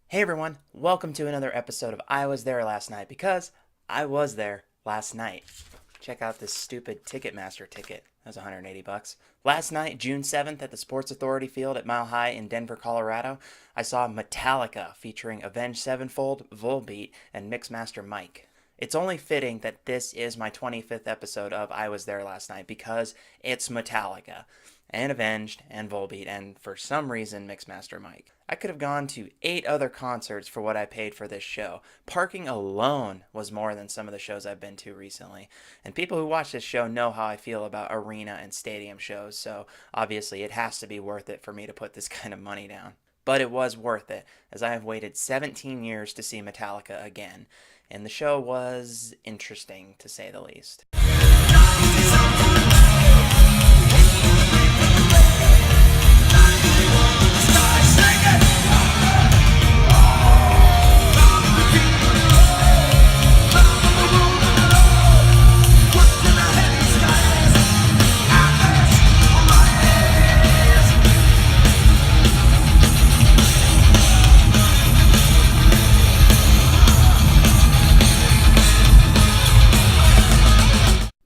Hey everyone, welcome to another episode of I Was There Last Night, because I was there last night. Check out this stupid Ticketmaster ticket. That was 180 bucks. Last night, June 7th, at the Sports Authority Field at Mile High in Denver, Colorado, I saw Metallica featuring Avenged Sevenfold, Volbeat, and Mixmaster Mike. It's only fitting that this is my 25th episode of I Was There Last Night, because it's Metallica, and Avenged, and Volbeat, and for some reason, Mixmaster Mike. I could have gone to 8 other concerts for what I paid for this show. Parking alone was more than some of the shows I've been to recently. And people who watch this show know how I feel about arena and stadium shows, so obviously it has to be worth it for me to put this kind of money down. But it was worth it, as I have waited 17 years to see Metallica again. And the show was interesting, to say the least.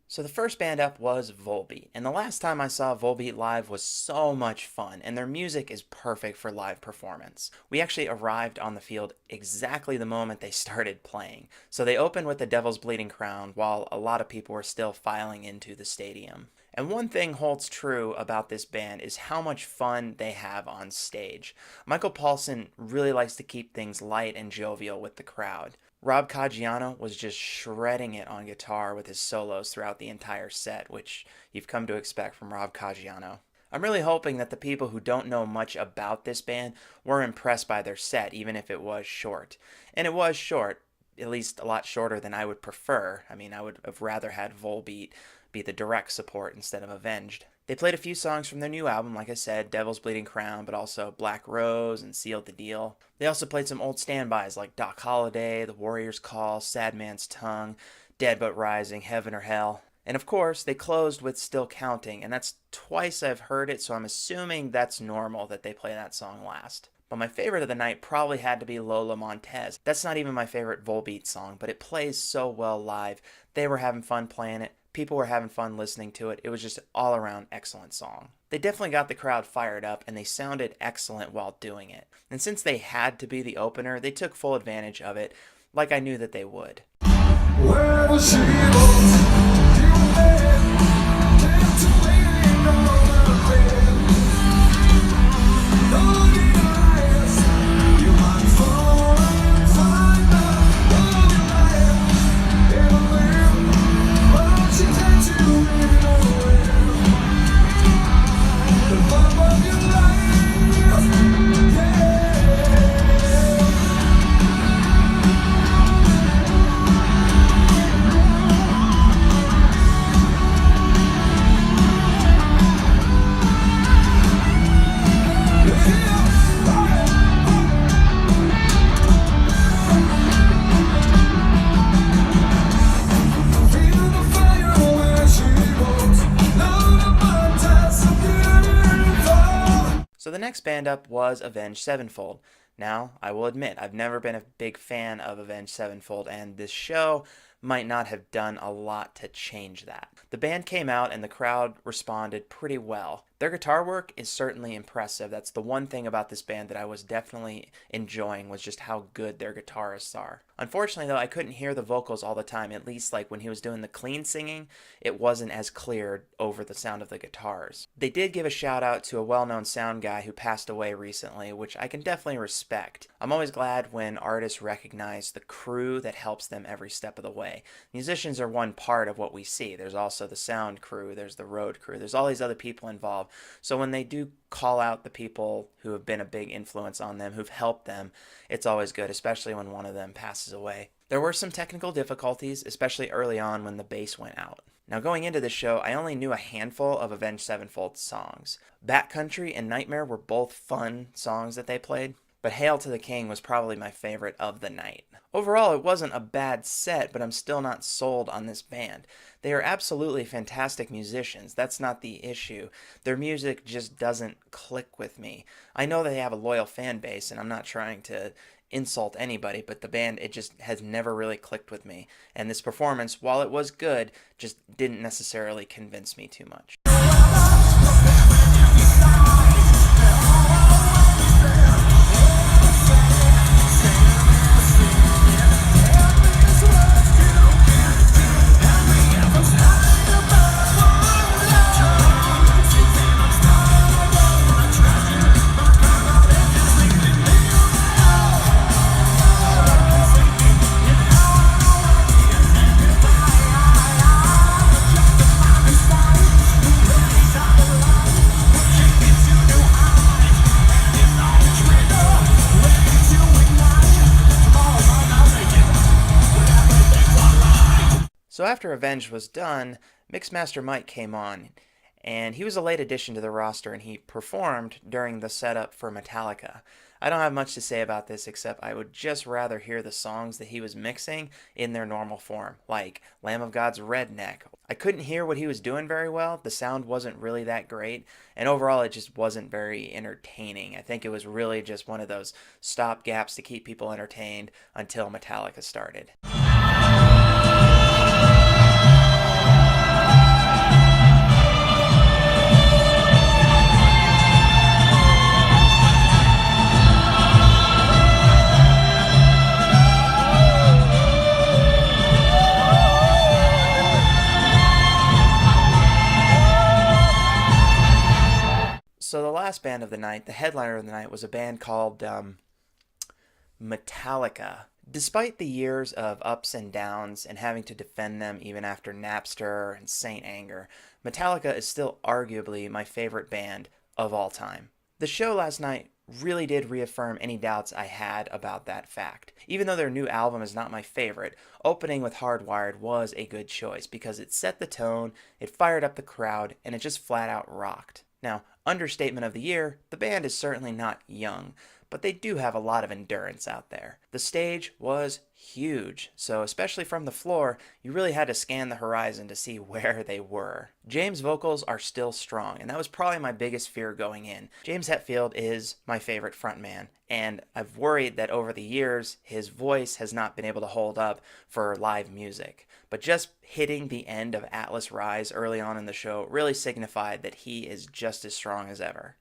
So the first band up was Volbeat, and the last time I saw Volbeat live was so much fun, and their music is perfect for live performance. We actually arrived on the field exactly the moment they started playing. So they opened with the Devil's Bleeding Crown while a lot of people were still filing into the stadium. And one thing holds true about this band is how much fun they have on stage. Michael Paulson really likes to keep things light and jovial with the crowd. Rob Caggiano was just shredding it on guitar with his solos throughout the entire set, which you've come to expect from Rob Caggiano. I'm really hoping that the people who don't know much about this band were impressed by their set, even if it was short. And it was short, at least a lot shorter than I would prefer. I mean, I would have rather had Volbeat be the direct support instead of Avenged. They played a few songs from their new album, like I said, Devil's Bleeding Crown, but also Black Rose and Sealed the Deal. They also played some old standbys like Doc Holliday, The Warrior's Call, Sad Man's Tongue, Dead But Rising, Heaven or Hell. And of course, they closed with Still Counting, and that's twice I've heard it, so I'm assuming that's normal that they play that song last. But my favorite of the night probably had to be Lola Montez. That's not even my favorite Volbeat song, but it plays so well live. They were having fun playing it. People were having fun listening to it. It was just an all-around excellent song. They definitely got the crowd fired up, and they sounded excellent while doing it. And since they had to be the opener, they took full advantage of it, like I knew that they would. Well, she So the next band up was Avenged Sevenfold. Now, I will admit, I've never been a big fan of Avenged Sevenfold, and this show might not have done a lot to change that. The band came out and the crowd responded pretty well. Their guitar work is certainly impressive. That's the one thing about this band that I was definitely enjoying, was just how good their guitarists are. Unfortunately, though, I couldn't hear the vocals all the time. At least like when he was doing the clean singing, it wasn't as clear over the sound of the guitars. They did give a shout out to a well-known sound guy who passed away recently, which I can definitely respect. I'm always glad when artists recognize the crew that helps them every step of the way. Musicians are one part of what we see. There's also the sound crew, there's the road crew, there's all these other people involved. So when they do call out the people who have been a big influence on them, who've helped them, it's always good, especially when one of them passes away. There were some technical difficulties, especially early on when the bass went out. Now going into this show, I only knew a handful of Avenged Sevenfold songs. Backcountry and Nightmare were both fun songs that they played, but Hail to the King was probably my favorite of the night. Overall, it wasn't a bad set, but I'm still not sold on this band. They are absolutely fantastic musicians. That's not the issue. Their music just doesn't click with me. I know they have a loyal fan base, and I'm not trying to insult anybody, but the band, it just has never really clicked with me. And this performance, while it was good, just didn't necessarily convince me too much. So after Avenged was done, Mixmaster Mike came on, and he was a late addition to the roster, and he performed during the setup for Metallica. I don't have much to say about this, except I would just rather hear the songs that he was mixing in their normal form, like Lamb of God's Redneck. I couldn't hear what he was doing very well, the sound wasn't really that great, and overall it just wasn't very entertaining. I think it was really just one of those stop gaps to keep people entertained until Metallica started. So the last band of the night, the headliner of the night, was a band called Metallica. Despite the years of ups and downs and having to defend them even after Napster and Saint Anger, Metallica is still arguably my favorite band of all time. The show last night really did reaffirm any doubts I had about that fact. Even though their new album is not my favorite, opening with Hardwired was a good choice because it set the tone, it fired up the crowd, and it just flat out rocked. Now, understatement of the year, the band is certainly not young, but they do have a lot of endurance out there. The stage was huge, so especially from the floor, you really had to scan the horizon to see where they were. James' vocals are still strong, and that was probably my biggest fear going in. James Hetfield is my favorite frontman, and I've worried that over the years, his voice has not been able to hold up for live music. But just hitting the end of Atlas Rise early on in the show really signified that he is just as strong as ever.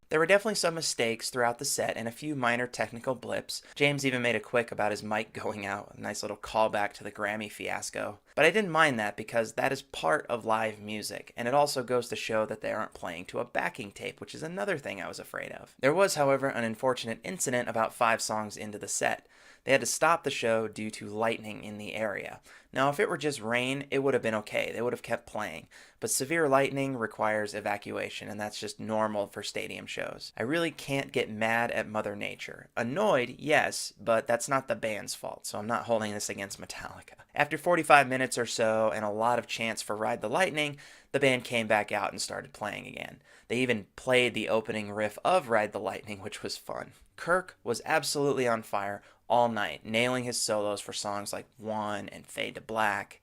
There were definitely some mistakes throughout the set and a few minor technical blips. James even made a quick about his mic going out, a nice little callback to the Grammy fiasco. But I didn't mind that because that is part of live music, and it also goes to show that they aren't playing to a backing tape, which is another thing I was afraid of. There was, however, an unfortunate incident about 5 songs into the set. They had to stop the show due to lightning in the area. Now, if it were just rain, it would have been okay. They would have kept playing. But severe lightning requires evacuation, and that's just normal for stadium shows. I really can't get mad at Mother Nature. Annoyed, yes, but that's not the band's fault, so I'm not holding this against Metallica. After 45 minutes or so and a lot of chants for Ride the Lightning, the band came back out and started playing again. They even played the opening riff of Ride the Lightning, which was fun. Kirk was absolutely on fire all night, nailing his solos for songs like One and Fade to Black.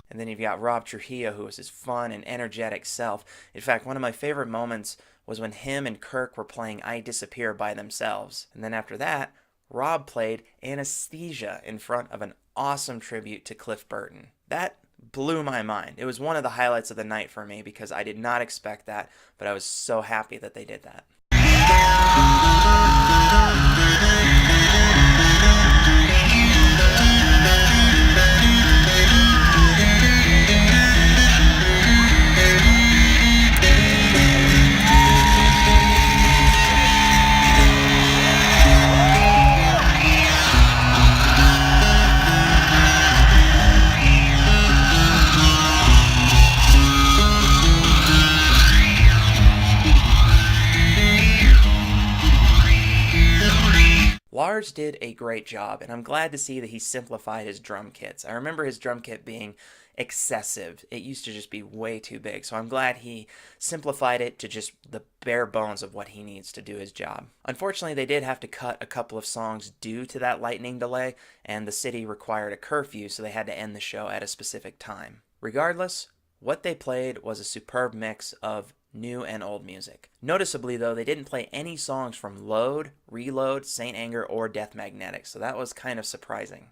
And then you've got Rob Trujillo, who was his fun and energetic self. In fact, one of my favorite moments was when him and Kirk were playing I Disappear by themselves. And then after that, Rob played Anesthesia in front of an awesome tribute to Cliff Burton. That blew my mind. It was one of the highlights of the night for me because I did not expect that, but I was so happy that they did that. Lars did a great job, and I'm glad to see that he simplified his drum kits. I remember his drum kit being excessive. It used to just be way too big, so I'm glad he simplified it to just the bare bones of what he needs to do his job. Unfortunately, they did have to cut a couple of songs due to that lightning delay, and the city required a curfew, so they had to end the show at a specific time. Regardless, what they played was a superb mix of new and old music. Noticeably, though, they didn't play any songs from Load, Reload, Saint Anger, or Death Magnetic, so that was kind of surprising.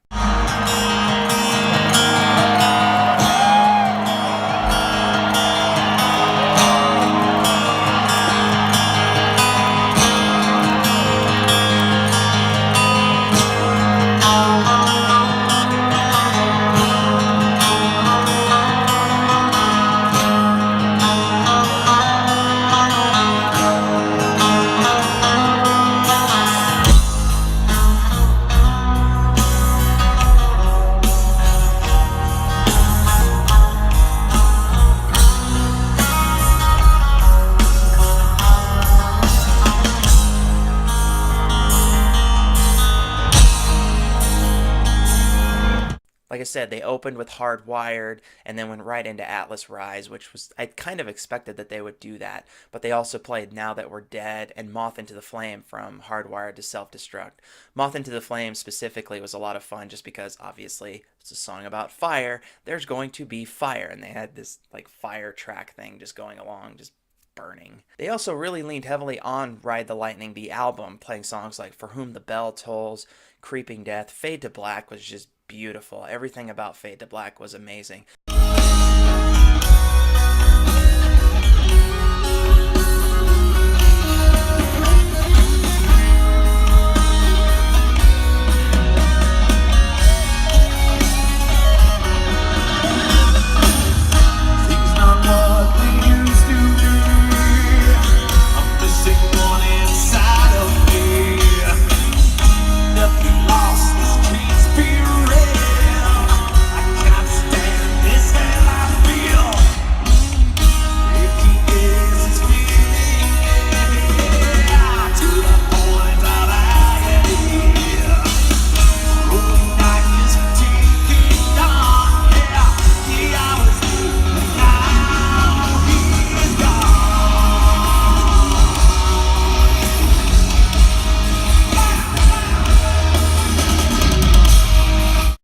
Like I said, they opened with Hardwired and then went right into Atlas Rise, which was, I kind of expected that they would do that. But they also played Now That We're Dead and Moth Into the Flame from Hardwired to Self-Destruct. Moth Into the Flame specifically was a lot of fun just because obviously it's a song about fire. There's going to be fire, and they had this like fire track thing just going along, just burning. They also really leaned heavily on Ride the Lightning, the album, playing songs like For Whom the Bell Tolls, Creeping Death. Fade to Black was just beautiful. Everything about Fade to Black was amazing.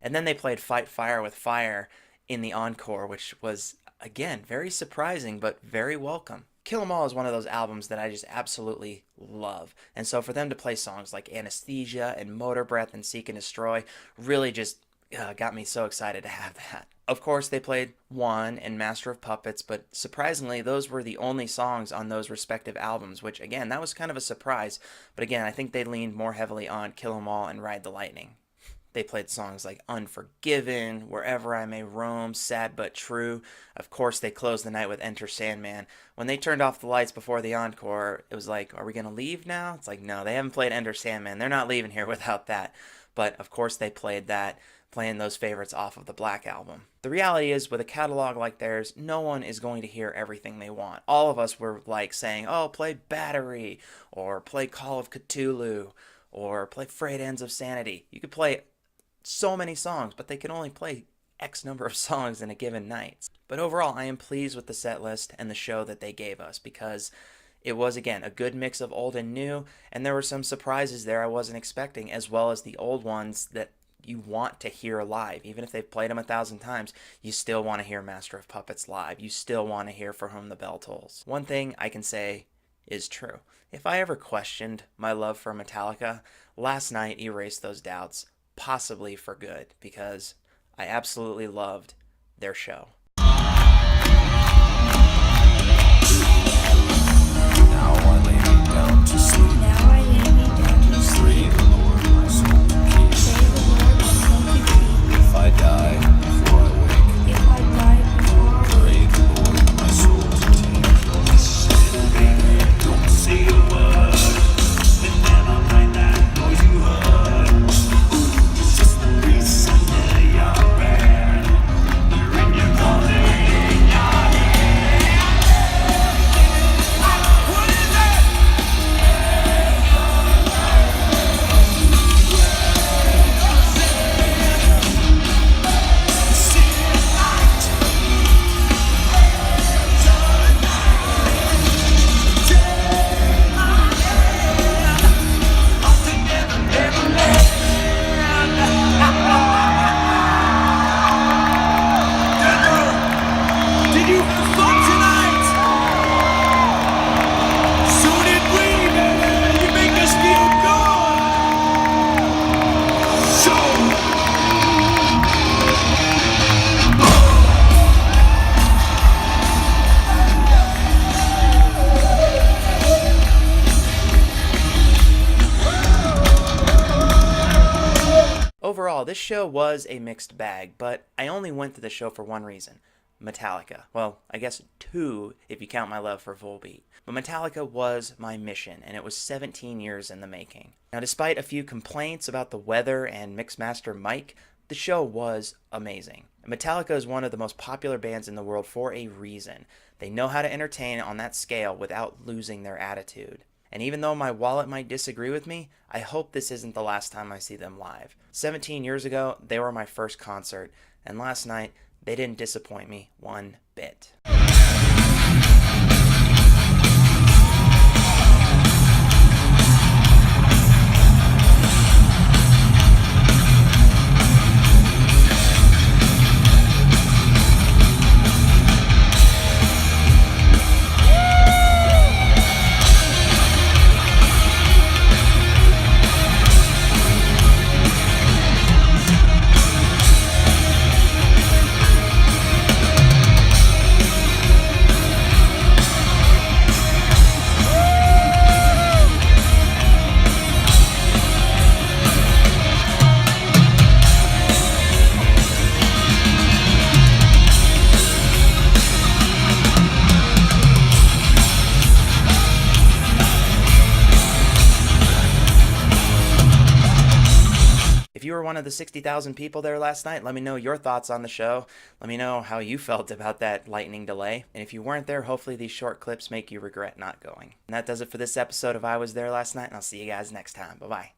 And then they played Fight Fire with Fire in the encore, which was, again, very surprising, but very welcome. Kill 'Em All is one of those albums that I just absolutely love. And so for them to play songs like Anesthesia and Motor Breath and Seek and Destroy really just got me so excited to have that. Of course, they played One and Master of Puppets, but surprisingly, those were the only songs on those respective albums, which, again, that was kind of a surprise. But again, I think they leaned more heavily on Kill 'Em All and Ride the Lightning. They played songs like Unforgiven, Wherever I May Roam, Sad But True. Of course, they closed the night with Enter Sandman. When they turned off the lights before the encore, it was like, are we going to leave now? It's like, no, they haven't played Enter Sandman. They're not leaving here without that. But, of course, they played that, playing those favorites off of the Black Album. The reality is, with a catalog like theirs, no one is going to hear everything they want. All of us were like saying, oh, play Battery, or play Call of Cthulhu, or play Frayed Ends of Sanity. You could play so many songs, but they can only play X number of songs in a given night. But overall, I am pleased with the set list and the show that they gave us, because it was, again, a good mix of old and new, and there were some surprises there I wasn't expecting, as well as the old ones that you want to hear live. Even if they've played them 1,000 times, you still want to hear Master of Puppets live. You still want to hear For Whom the Bell Tolls. One thing I can say is true. If I ever questioned my love for Metallica, last night erased those doubts, possibly for good, because I absolutely loved their show. Now I lay me down to sleep. Pray the Lord my soul to keep. If I die before I wake, pray the Lord my soul to take. Don't say a word, and then I'll find that noise you heard. It's just the reason that you're bad. You're in your body, in your head. What is it? Did you have fun tonight? So did we, baby. You make us feel good. So. Overall, this show was a mixed bag, but I only went to the show for one reason: Metallica. Well, I guess two if you count my love for Volbeat. But Metallica was my mission, and it was 17 years in the making. Now, despite a few complaints about the weather and Mixmaster Mike, the show was amazing. Metallica is one of the most popular bands in the world for a reason. They know how to entertain on that scale without losing their attitude. And even though my wallet might disagree with me, I hope this isn't the last time I see them live. 17 years ago, they were my first concert, and last night, they didn't disappoint me one bit. If you were one of the 60,000 people there last night, let me know your thoughts on the show. Let me know how you felt about that lightning delay. And if you weren't there, hopefully these short clips make you regret not going. And that does it for this episode of I Was There Last Night, and I'll see you guys next time. Bye-bye.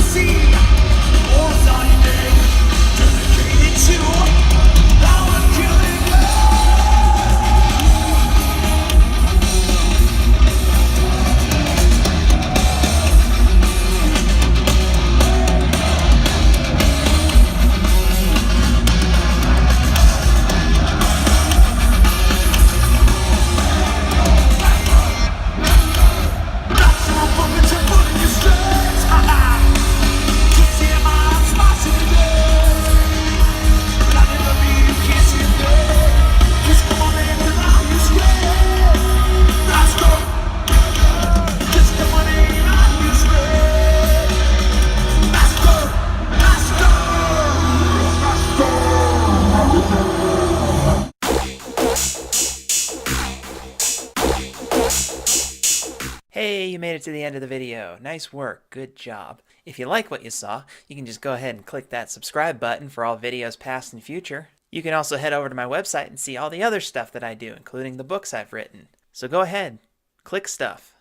See, all I dedicated to Hey, you made it to the end of the video. Nice work. Good job. If you like what you saw, you can just go ahead and click that subscribe button for all videos past and future. You can also head over to my website and see all the other stuff that I do, including the books I've written. So go ahead, click stuff.